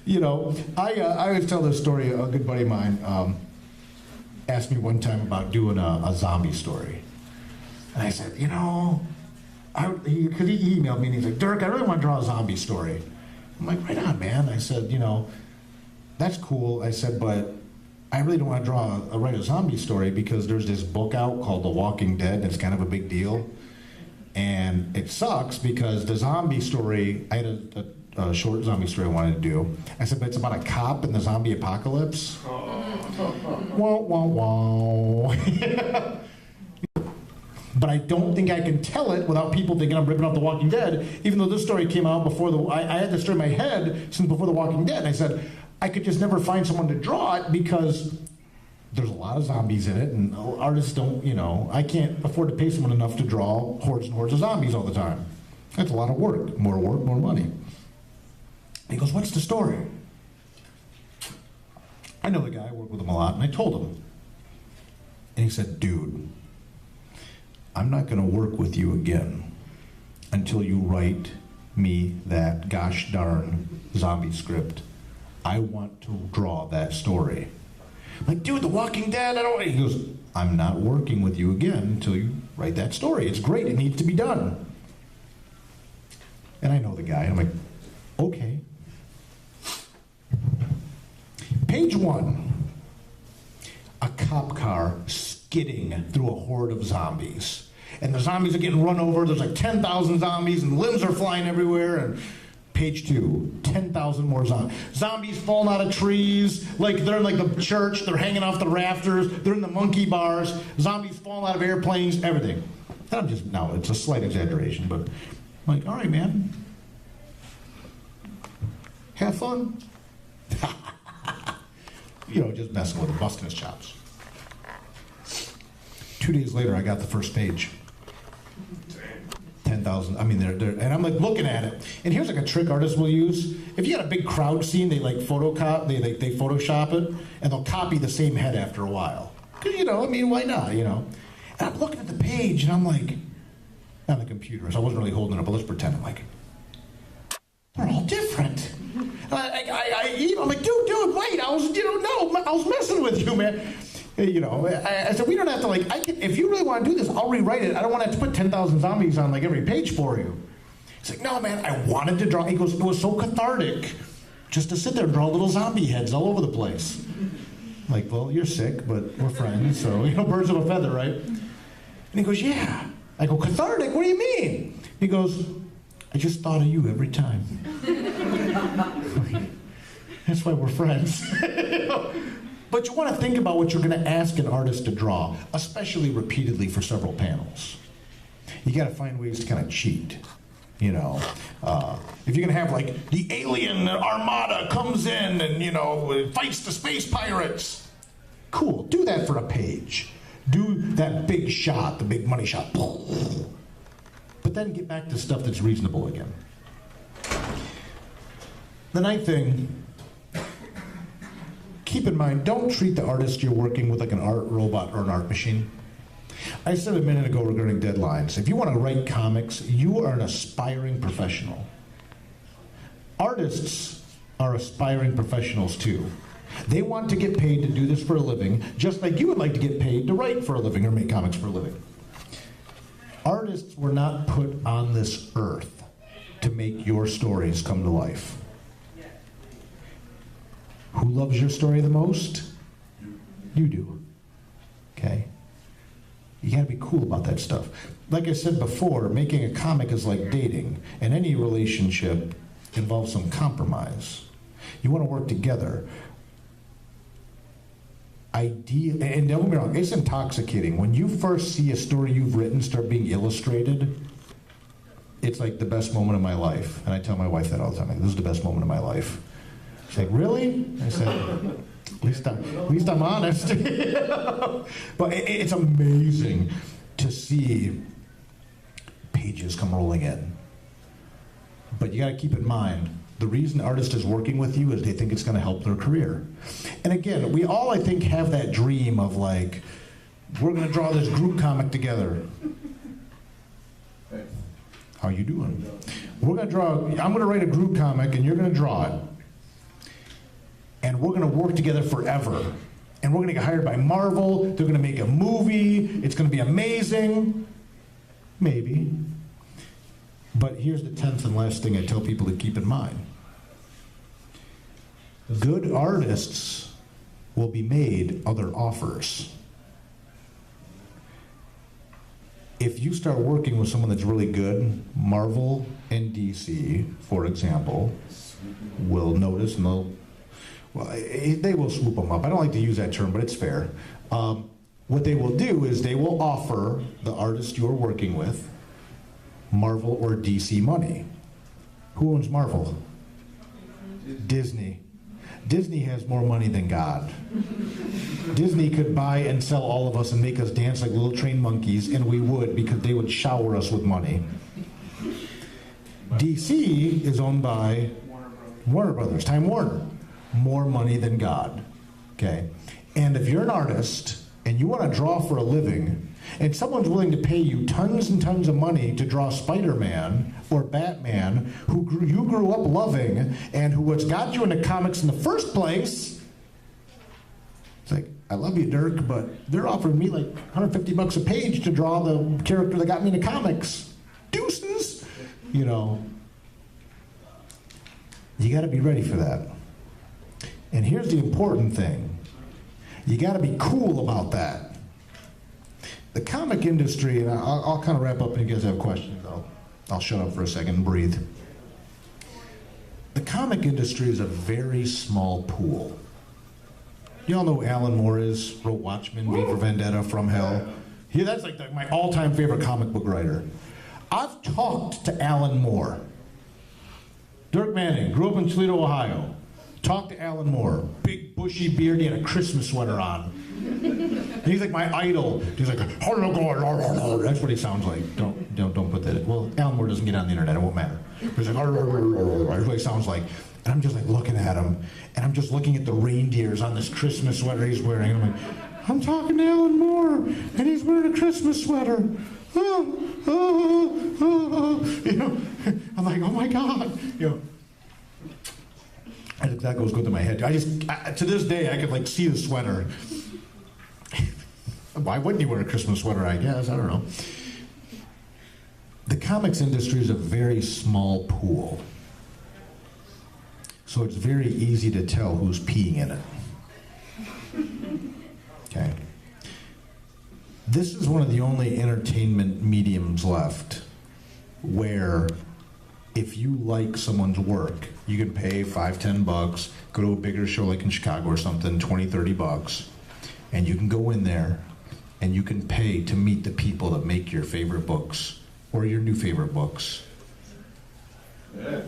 You know, I always tell this story. A good buddy of mine asked me one time about doing a zombie story. And I said, you know, because he emailed me and he's like, Dirk, I really want to draw a zombie story. I'm like, right on, man. I said, you know, that's cool. I said, but I really don't want to write a zombie story because there's this book out called The Walking Dead, and it's kind of a big deal. And it sucks because the zombie story, I had a short zombie story I wanted to do. I said, but it's about a cop in the zombie apocalypse. Wah, wah, wah. But I don't think I can tell it without people thinking I'm ripping off The Walking Dead, even though this story came out before I had this story in my head since before The Walking Dead. And I said, I could just never find someone to draw it because there's a lot of zombies in it, and artists don't, you know, I can't afford to pay someone enough to draw hordes and hordes of zombies all the time. That's a lot of work, more money. And he goes, what's the story? I know the guy, I work with him a lot, and I told him. And he said, dude, I'm not going to work with you again until you write me that gosh darn zombie script. I want to draw that story. I'm like, dude, The Walking Dead, I don't. He goes, I'm not working with you again until you write that story. It's great, it needs to be done. And I know the guy, and I'm like, okay. Page 1, a cop car skidding through a horde of zombies. And the zombies are getting run over. There's like 10,000 zombies, and limbs are flying everywhere. And page 2, 10,000 more zombies. Zombies falling out of trees, like they're in like the church, they're hanging off the rafters, they're in the monkey bars, zombies falling out of airplanes, everything. And I'm just, now it's a slight exaggeration, but I'm like, all right, man. Have fun. You know, just messing with him, busting his chops. 2 days later, I got the first page. 10,000. I mean, they're and I'm like looking at it. And here's like a trick artists will use. If you got a big crowd scene, they like Photoshop it, and they'll copy the same head after a while. Cause you know, I mean, why not? You know. And I'm looking at the page, and I'm like, on the computer, so I wasn't really holding it up, but let's pretend I'm like, they're all different. I'm like, dude, wait, I was messing with you, man. You know, I said, we don't have to, like, if you really want to do this, I'll rewrite it. I don't want to have to put 10,000 zombies on, like, every page for you. He's like, no, man, I wanted to draw. He goes, it was so cathartic just to sit there and draw little zombie heads all over the place. I'm like, well, you're sick, but we're friends, so, you know, birds of a feather, right? And he goes, yeah. I go, cathartic? What do you mean? He goes, I just thought of you every time. That's why we're friends. But you want to think about what you're going to ask an artist to draw, especially repeatedly for several panels. You got to find ways to kind of cheat. You know, if you're going to have like the alien armada comes in and, you know, fights the space pirates. Cool, do that for a page. Do that big shot, the big money shot. But then get back to stuff that's reasonable again. The ninth thing, keep in mind, don't treat the artist you're working with like an art robot or an art machine. I said a minute ago regarding deadlines, if you want to write comics, you are an aspiring professional. Artists are aspiring professionals too. They want to get paid to do this for a living, just like you would like to get paid to write for a living or make comics for a living. Artists were not put on this earth to make your stories come to life. Who loves your story the most? You do. Okay? You gotta be cool about that stuff. Like I said before, making a comic is like dating, and any relationship involves some compromise. You want to work together. And don't get me wrong, it's intoxicating. When you first see a story you've written start being illustrated, it's like the best moment of my life. And I tell my wife that all the time. Like, this is the best moment of my life. She's like, really? I said, at least I'm honest. But it's amazing to see pages come rolling in. But you got to keep in mind, the reason the artist is working with you is they think it's going to help their career. And again, we all, I think, have that dream of like, we're going to draw this group comic together. How you doing? I'm going to write a group comic and you're going to draw it. and we're going to work together forever. And we're going to get hired by Marvel. They're going to make a movie. It's going to be amazing. Maybe. But here's the 10th and last thing I tell people to keep in mind. Good artists will be made other offers. If you start working with someone that's really good, Marvel and DC, for example, will notice and they will swoop them up. I don't like to use that term, but it's fair. What they will do is they will offer the artist you're working with Marvel or DC money. Who owns Marvel? Disney. Disney has more money than God. Disney could buy and sell all of us and make us dance like little trained monkeys, and we would, because they would shower us with money. DC is owned by Warner Brothers, Time Warner. More money than God. Okay? And if you're an artist and you want to draw for a living, and someone's willing to pay you tons and tons of money to draw Spider-Man or Batman, you grew up loving, and who has got you into comics in the first place, it's like, I love you, Dirk, but they're offering me like $150 a page to draw the character that got me into comics. Deuces! You know, you got to be ready for that. And here's the important thing. You got to be cool about that. The comic industry, and I'll kind of wrap up and you guys have questions. I'll shut up for a second and breathe. The comic industry is a very small pool. You all know who Alan Moore is, wrote Watchmen, V for Vendetta, From Hell. That's like my all-time favorite comic book writer. I've talked to Alan Moore. Dirk Manning, grew up in Toledo, Ohio. Talked to Alan Moore. Big bushy beard, he had a Christmas sweater on. And he's like my idol. He's like, that's what he sounds like. Don't put that in. Well, Alan Moore doesn't get on the internet, it won't matter. He's like, that's what he sounds like. And I'm just like looking at him, and I'm just looking at the reindeers on this Christmas sweater he's wearing. And I'm like, I'm talking to Alan Moore, and he's wearing a Christmas sweater. You know, I'm like, oh my God. You know, that goes good to my head. To this day, I could like see the sweater. Why wouldn't you wear a Christmas sweater, I guess? I don't know. The comics industry is a very small pool. So it's very easy to tell who's peeing in it. Okay. This is one of the only entertainment mediums left where if you like someone's work, you can pay $5-10, go to a bigger show like in Chicago or something, $20-30, and you can go in there and you can pay to meet the people that make your favorite books or your new favorite books. Yeah.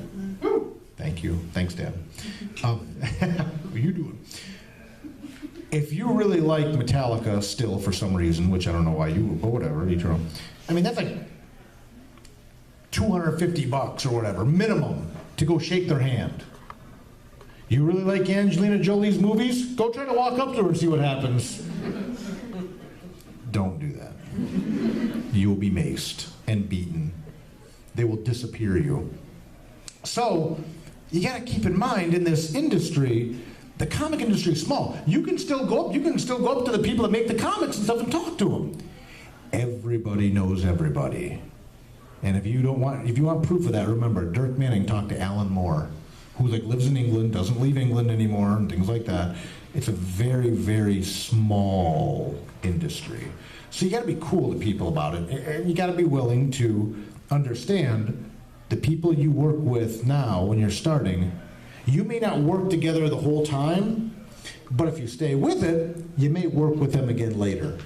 Thank you. Thanks, Dad. What are you doing? If you really like Metallica still for some reason, which I don't know why you would, but whatever, each your own. I mean, that's like $250 or whatever, minimum, to go shake their hand. You really like Angelina Jolie's movies? Go try to walk up to her and see what happens. Don't do that. You will be maced and beaten. They will disappear you. So, you gotta keep in mind, in this industry, the comic industry is small. You can still go up to the people that make the comics and stuff and talk to them. Everybody knows everybody. And if you want proof of that, remember, Dirk Manning talked to Alan Moore, who like lives in England, doesn't leave England anymore, and things like that. It's a very, very small industry. So you gotta be cool to people about it, and you gotta be willing to understand the people you work with now when you're starting. You may not work together the whole time, but if you stay with it, you may work with them again later.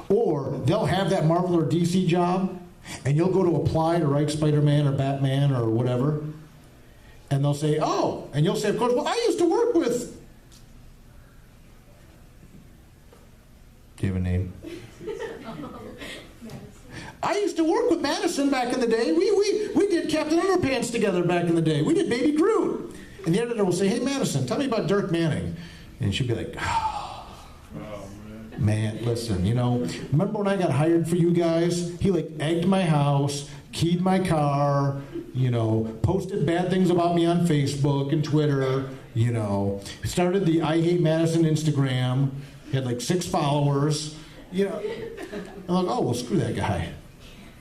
Or they'll have that Marvel or DC job, and you'll go to apply to write Spider-Man or Batman or whatever, and they'll say, oh, and you'll say, of course, well, I used to work with. Do you have a name? I used to work with Madison back in the day. We did Captain Underpants together back in the day. We did Baby Groot. And the editor will say, hey, Madison, tell me about Dirk Manning. And she'll be like, oh, man, listen, you know, remember when I got hired for you guys? He like egged my house, keyed my car, you know, posted bad things about me on Facebook and Twitter, You know, started the I Hate Madison Instagram, had like 6 followers. You know, I'm like, oh, well, screw that guy.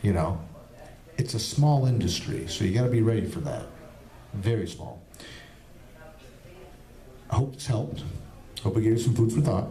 You know, it's a small industry, so you got to be ready for that. Very small. I hope it's helped. Hope I gave you some food for thought.